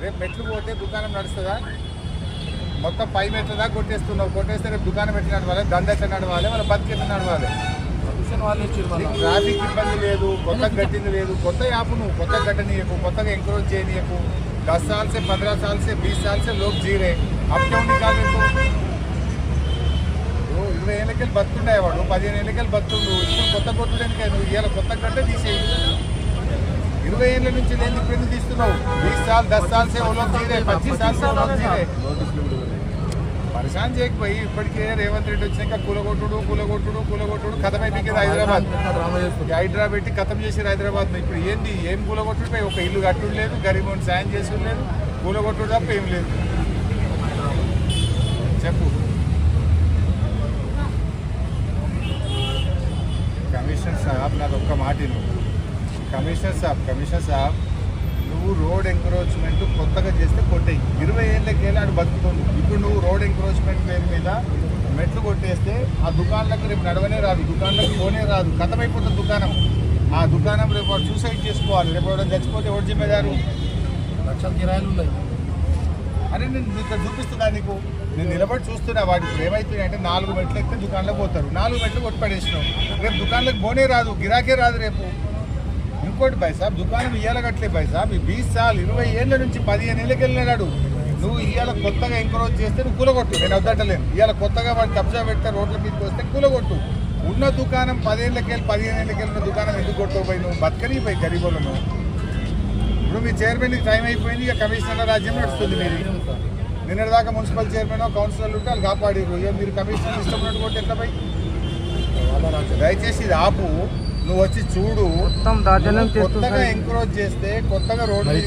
రేపు మెట్లు పోతే దుకాణం నడుస్తుందా? మొత్తం 5 మెట్ల దాకా కొట్టేస్తున్నావు. కొట్టేస్తే రేపు దుకాణం ఎట్లా నడవాలి, దండ ఎట్లా నడవాలి, వాళ్ళ బతికి ఎట్లా నడవాలి? ట్రాఫిక్ ఇబ్బంది లేదు, కొత్త గట్టింది లేదు. కొత్త యాప్ నువ్వు కొత్త గట్టనీయకు, కొత్తగా ఎంకరేజ్ చేయనీయకు. 10 साल से 15 साल से 20 साल से लोग जी रहे, अब क्यों निकाले? तो 20 ఏళ్ళకెళ్ళి బతుండే వాడు, 15 ఏళ్ళకెళ్ళి బతుండు. ఇప్పుడు కొత్త కొట్టుడానికి నువ్వు ఇవాళ కొత్త గంట తీసేయి. 20 ఏళ్ళ నుంచి లేని ఇప్పుడు తీస్తున్నావు. 20 साल 10 साल से वो लोग जी रहे, 25 साल से वो लोग जी रहे. పరేషాన్ చేయకపోయి ఇప్పటికే రేవంత్ రెడ్డి వచ్చినాక కూలగొట్టుడు కథం అయిపోయింది. హైదరాబాద్ పెట్టి కథం చేసారు హైదరాబాద్. ఇప్పుడు ఏంది, ఏం కూలగొట్టుడు? ఒక ఇల్లు కట్టుడు లేదు, గరీబుని సాయం చేసుడు లేదు, కూలగొట్టుడు తప్ప ఏం లేదు. చెప్పు. కమిషనర్ సాబ్ నాది ఒక్క మాట. కమిషనర్ సాబ్ నువ్వు రోడ్ ఎంక్రోచ్మెంట్ కొత్తగా చేస్తే కొట్టేయి. 20 ఏళ్ళకేళ్ళ ఆడు బతుకుతుంది. ఇప్పుడు నువ్వు రోడ్ ఎంక్రోచ్మెంట్ పేరు మీద మెట్లు కొట్టేస్తే ఆ దుకాణాలకు రేపు నడవనే రాదు, దుకాణాలకు పోనే రాదు, కథమైపోతుంది దుకాణం. ఆ దుకాణం రేపు వాడు సూసైడ్ చేసుకోవాలి. రేపు వాడు చచ్చిపోతే ఎవరు జిమ్మేదారు? లక్షల కిరాయిలు ఉన్నాయి. అరే నేను ఇక్కడ చూపిస్తున్నా నీకు, నేను నిలబడి చూస్తున్నా. వాడు ఇప్పుడు ఏమవుతున్నాయి అంటే 4 మెట్లు ఎక్కితే దుకాణంలో పోతారు. 4 మెట్లు కొట్టి పడేసినావు. రేపు దుకాణాలకు పోనే రాదు, గిరాకే రాదు రేపు. ఇంకోటి భాయ్ సాబ్, దుకాణం ఇయ్యాల కట్టలే భాయ్ సాబ్. 20 साल 20 ఏళ్ళ నుంచి 15 ఏళ్ళకి వెళ్ళినాడు. నువ్వు ఇవాళ కొత్తగా ఎంకరేజ్ చేస్తే నువ్వు కూలగొట్టు. నేను వద్దటలేను. ఇవాళ కొత్తగా వాడు కబ్జా పెడితే రోడ్ల మీదకి వస్తే కూలగొట్టు. ఉన్న దుకాణం 10 ఏళ్ళకెళ్ళి 15 ఏళ్ళకెళ్ళి ఉన్న దుకాణం ఎందుకు కొట్టకపోయి? నువ్వు బతకని పోయి గరీబులను. ఇప్పుడు మీ చైర్మన్కి టైం అయిపోయింది, ఇక కమిషనర్ రాజ్యం నడుస్తుంది. మీరు నిన్నటిదాకా మున్సిపల్ చైర్మన్ కౌన్సిలర్లు ఉంటే వాళ్ళు కాపాడిరు. ఇక మీరు కమిషనర్ ఇష్టం ఉన్నట్టు కొట్టి ఎట్లా పోయి? దయచేసి ఇది ఆపు. నువ్వు వచ్చి చూడు. కొత్తగా ఎంకరేజ్ చేస్తే కొత్తగా రోడ్ కానీ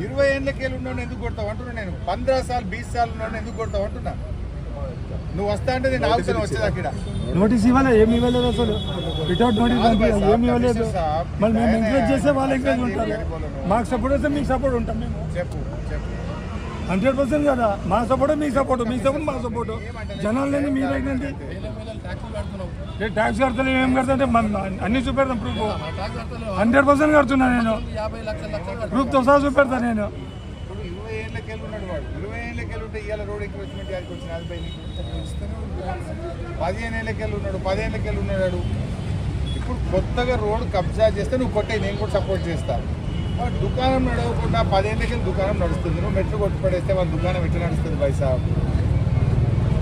20 ఏళ్ళకెళ్ళి ఉన్నాను ఎందుకు కొడతావు అంటున్నా. నేను 15 साल 20 साल ఉన్నాను ఎందుకు కొడతావు అంటున్నా. నువ్వు వస్తా అంటే నేను ఆలోచన వచ్చేది అక్కడ. నోటీస్ ఇవ్వాలి, ఏమి ఇవ్వలేదు అసలు. వితౌట్ నోటీస్ ఏమి ఇవ్వలేదు. మళ్ళీ మేము ఎంకరేజ్ చేస్తే వాళ్ళు ఎంకరేజ్ ఉంటారు. మాకు సపోర్ట్ వస్తే మీకు సపోర్ట్ ఉంటాం. మేము చెప్పు 100% కదా. మా సపోర్ట్ మీకు సపోర్ట్, మీ సపోర్ట్ మా సపోర్ట్. జనాలు లేని మీరేంటంటే ట్యాక్స్ కడతలే, ఏం కడతా అన్ని చూపెడతాం. ప్రూఫ్ 100% కడుతున్నా నేను. ప్రూఫ్తో సహా చూపెడతా నేను. 20 ఏళ్ళకెళ్ళి ఉన్నాడు వాడు. 20 ఏళ్ళకెళ్ళి ఉంటే ఇవాళ రోడ్ ఎంకరేజ్మెంట్ యాడికి వచ్చిన? 15 ఏళ్ళకెళ్ళి ఉన్నాడు, 10 ఏళ్ళకెళ్ళి ఉన్నాడు. ఇప్పుడు కొత్తగా రోడ్ కబ్జా చేస్తే నువ్వు కొట్టే, నేను కూడా సపోర్ట్ చేస్తాను. దుకాణం నడవకుండా 10 ఏళ్ళకెళ్ళి దుకాణం నడుస్తుంది. నువ్వు మెట్లు కొట్టి పడేస్తే వాళ్ళ దుకాణం ఎట్లా నడుస్తుంది భాయ్ సాబ్?